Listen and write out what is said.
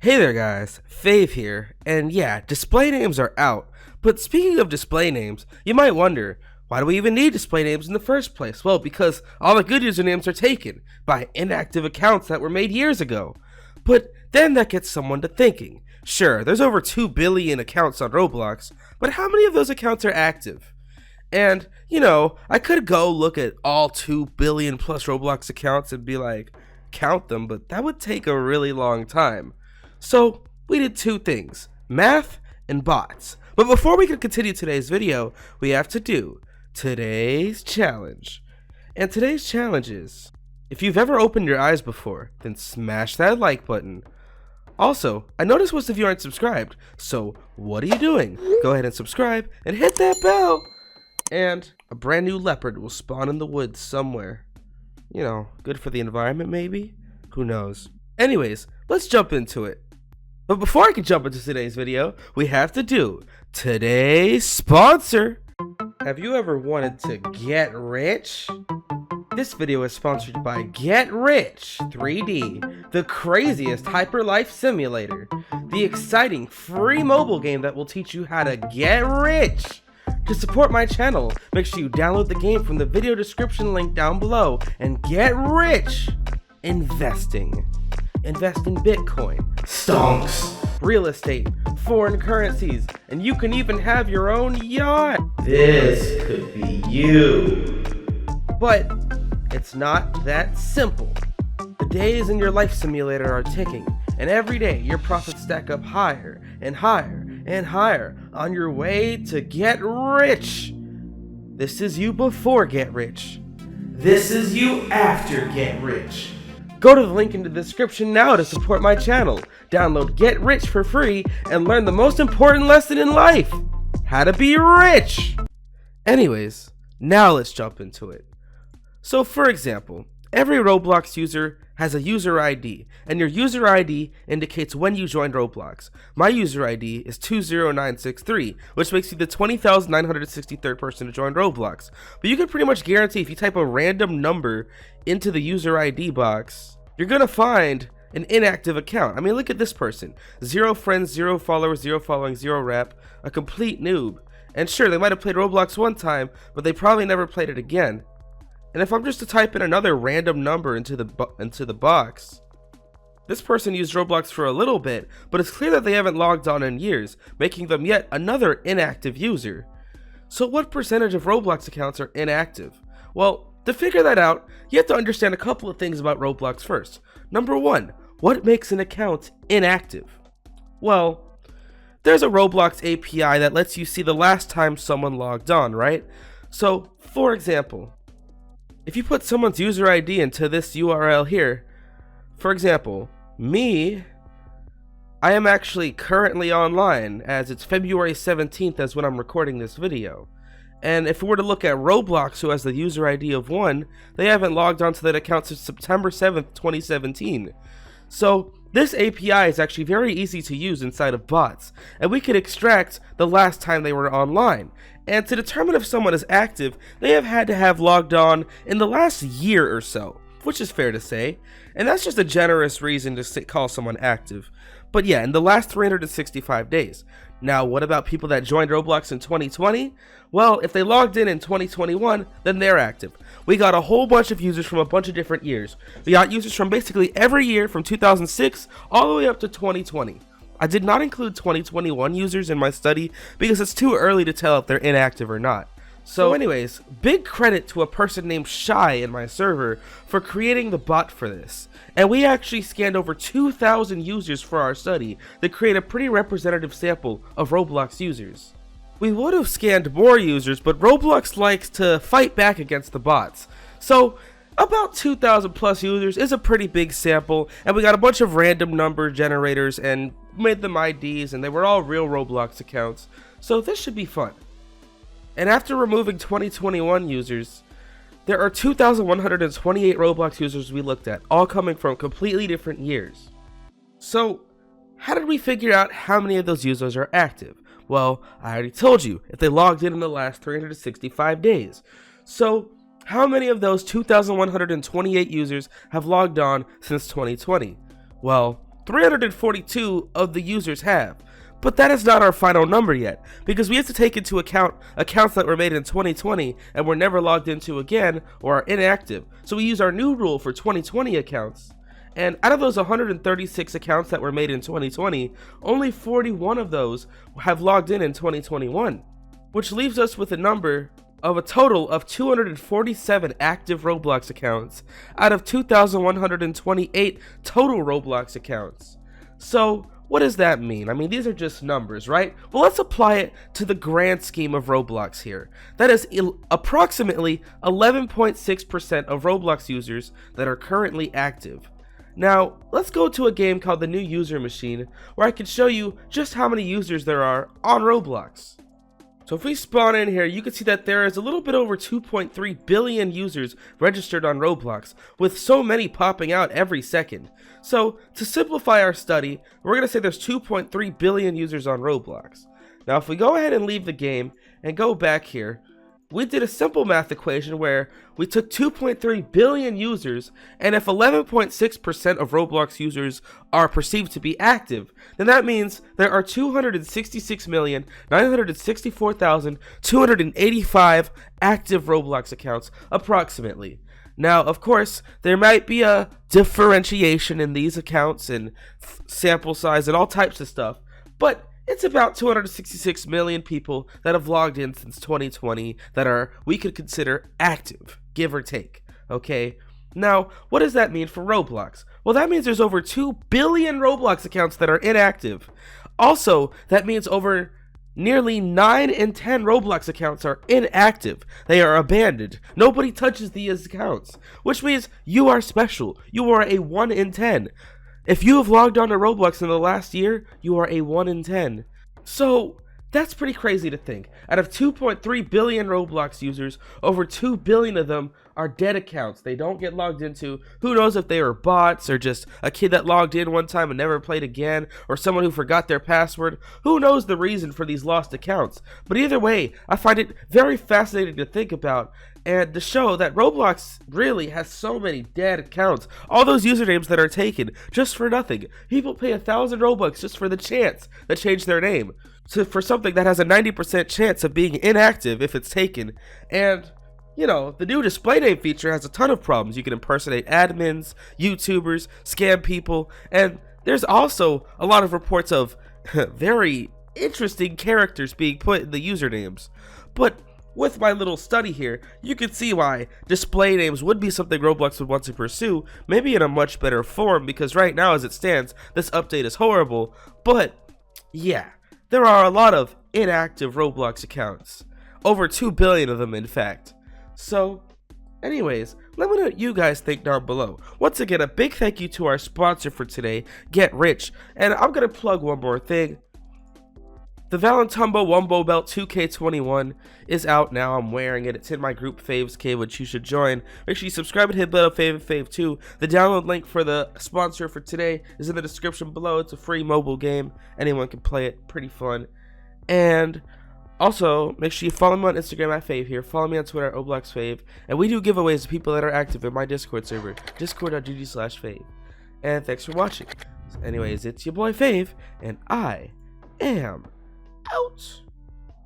Hey there guys, Fave here, and yeah, display names are out. But speaking of display names, you might wonder, why do we even need display names in the first place? Well, because all the good usernames are taken by inactive accounts that were made years ago. But then that gets someone to thinking. Sure, there's over 2 billion accounts on Roblox, but how many of those accounts are active? And, I could go look at all 2 billion plus Roblox accounts and be like, count them, but that would take a really long time. So we did two things, math and bots. But before we can continue today's video, we have to do today's challenge. And today's challenge is, if you've ever opened your eyes before, then smash that like button. Also, I noticed most of you aren't subscribed, so what are you doing? Go ahead and subscribe and hit that bell. And a brand new leopard will spawn in the woods somewhere. Good for the environment maybe? Who knows? Anyways, let's jump into it. But before I can jump into today's video, we have to do today's sponsor. Have you ever wanted to get rich? This video is sponsored by Get Rich 3D, the craziest hyper-life simulator, the exciting free mobile game that will teach you how to get rich. To support my channel, make sure you download the game from the video description link down below and get rich investing. Invest in Bitcoin, stonks, real estate, foreign currencies, and you can even have your own yacht. This could be you. But it's not that simple. The days in your life simulator are ticking, and every day your profits stack up higher and higher and higher on your way to get rich. This is you before Get Rich. This is you after Get Rich. Go to the link in the description now to support my channel, download Get Rich for free, and learn the most important lesson in life, how to be rich! Anyways, now let's jump into it. So for example, every Roblox user has a user ID, and your user ID indicates when you joined Roblox. My user ID is 20963, which makes you the 20,963rd person to join Roblox. But you can pretty much guarantee if you type a random number into the user ID box, you're gonna find an inactive account. I mean, look at this person. 0 friends, 0 followers, 0 following, 0 rep, a complete noob. And sure, they might have played Roblox one time, but they probably never played it again. And if I'm just to type in another random number into the box, this person used Roblox for a little bit, but it's clear that they haven't logged on in years, making them yet another inactive user. So what percentage of Roblox accounts are inactive? Well, to figure that out, you have to understand a couple of things about Roblox first. Number one, what makes an account inactive? Well, there's a Roblox API that lets you see the last time someone logged on, right? So, for example, if you put someone's user ID into this URL here, for example, me, I am actually currently online as it's February 17th as when I'm recording this video. And if we were to look at Roblox, who has the user ID of 1, they haven't logged onto that account since September 7th, 2017. So this API is actually very easy to use inside of bots, and we can extract the last time they were online. And to determine if someone is active, they have had to have logged on in the last year or so, which is fair to say. And that's just a generous reason to call someone active. But yeah, in the last 365 days. Now, what about people that joined Roblox in 2020? Well, if they logged in 2021, then they're active. We got a whole bunch of users from a bunch of different years. We got users from basically every year from 2006 all the way up to 2020. I did not include 2021 users in my study because it's too early to tell if they're inactive or not. So anyways, big credit to a person named Shy in my server for creating the bot for this. And we actually scanned over 2,000 users for our study to create a pretty representative sample of Roblox users. We would have scanned more users, but Roblox likes to fight back against the bots. So about 2,000 plus users is a pretty big sample, and we got a bunch of random number generators and made them IDs, and they were all real Roblox accounts. So this should be fun. And after removing 2021 users, there are 2,128 Roblox users we looked at, all coming from completely different years. So, how did we figure out how many of those users are active? Well, I already told you, if they logged in the last 365 days. So, how many of those 2,128 users have logged on since 2020? Well, 342 of the users have. But that is not our final number yet, because we have to take into account accounts that were made in 2020 and were never logged into again or are inactive. So we use our new rule for 2020 accounts. And out of those 136 accounts that were made in 2020, only 41 of those have logged in 2021, which leaves us with a number of a total of 247 active Roblox accounts out of 2,128 total Roblox accounts. So what does that mean? I mean, these are just numbers, right? Well, let's apply it to the grand scheme of Roblox here. That is approximately 11.6% of Roblox users that are currently active. Now, let's go to a game called the New User Machine, where I can show you just how many users there are on Roblox. So if we spawn in here, you can see that there is a little bit over 2.3 billion users registered on Roblox, with so many popping out every second. So to simplify our study, we're going to say there's 2.3 billion users on Roblox. Now if we go ahead and leave the game and go back here, we did a simple math equation where we took 2.3 billion users, and if 11.6% of Roblox users are perceived to be active, then that means there are 266,964,285 active Roblox accounts, approximately. Now, of course, there might be a differentiation in these accounts and sample size and all types of stuff, but it's about 266 million people that have logged in since 2020 that we could consider active, give or take, okay? Now, what does that mean for Roblox? Well, that means there's over 2 billion Roblox accounts that are inactive. Also, that means over nearly 9 in 10 Roblox accounts are inactive. They are abandoned. Nobody touches these accounts, which means you are special. You are a 1 in 10. If you have logged on to Roblox in the last year, you are a 1 in 10. So that's pretty crazy to think. Out of 2.3 billion Roblox users, over 2 billion of them are dead accounts. They don't get logged into. Who knows if they were bots or just a kid that logged in one time and never played again, or someone who forgot their password. Who knows the reason for these lost accounts? But either way, I find it very fascinating to think about and to show that Roblox really has so many dead accounts. All those usernames that are taken just for nothing. People pay 1,000 Robux just for the chance to change their name for something that has a 90% chance of being inactive if it's taken. And you know, the new display name feature has a ton of problems. You can impersonate admins, YouTubers, scam people, and there's also a lot of reports of very interesting characters being put in the usernames. But with my little study here, you can see why display names would be something Roblox would want to pursue, maybe in a much better form, because right now as it stands, this update is horrible. But yeah, there are a lot of inactive Roblox accounts. Over 2 billion of them, in fact. So, anyways, let me know what you guys think down below. Once again, a big thank you to our sponsor for today, Get Rich. And I'm going to plug one more thing. The Valentumbo Wumbo Belt 2K21 is out now. I'm wearing it. It's in my group Fave's Cave, which you should join. Make sure you subscribe and hit bell Fave and Fave 2. The download link for the sponsor for today is in the description below. It's a free mobile game. Anyone can play it. Pretty fun. And also, make sure you follow me on Instagram at Fave here. Follow me on Twitter at ObloxFave. And we do giveaways to people that are active in my Discord server, discord.gg/Fave. And thanks for watching. Anyways, it's your boy Fave, and I am out.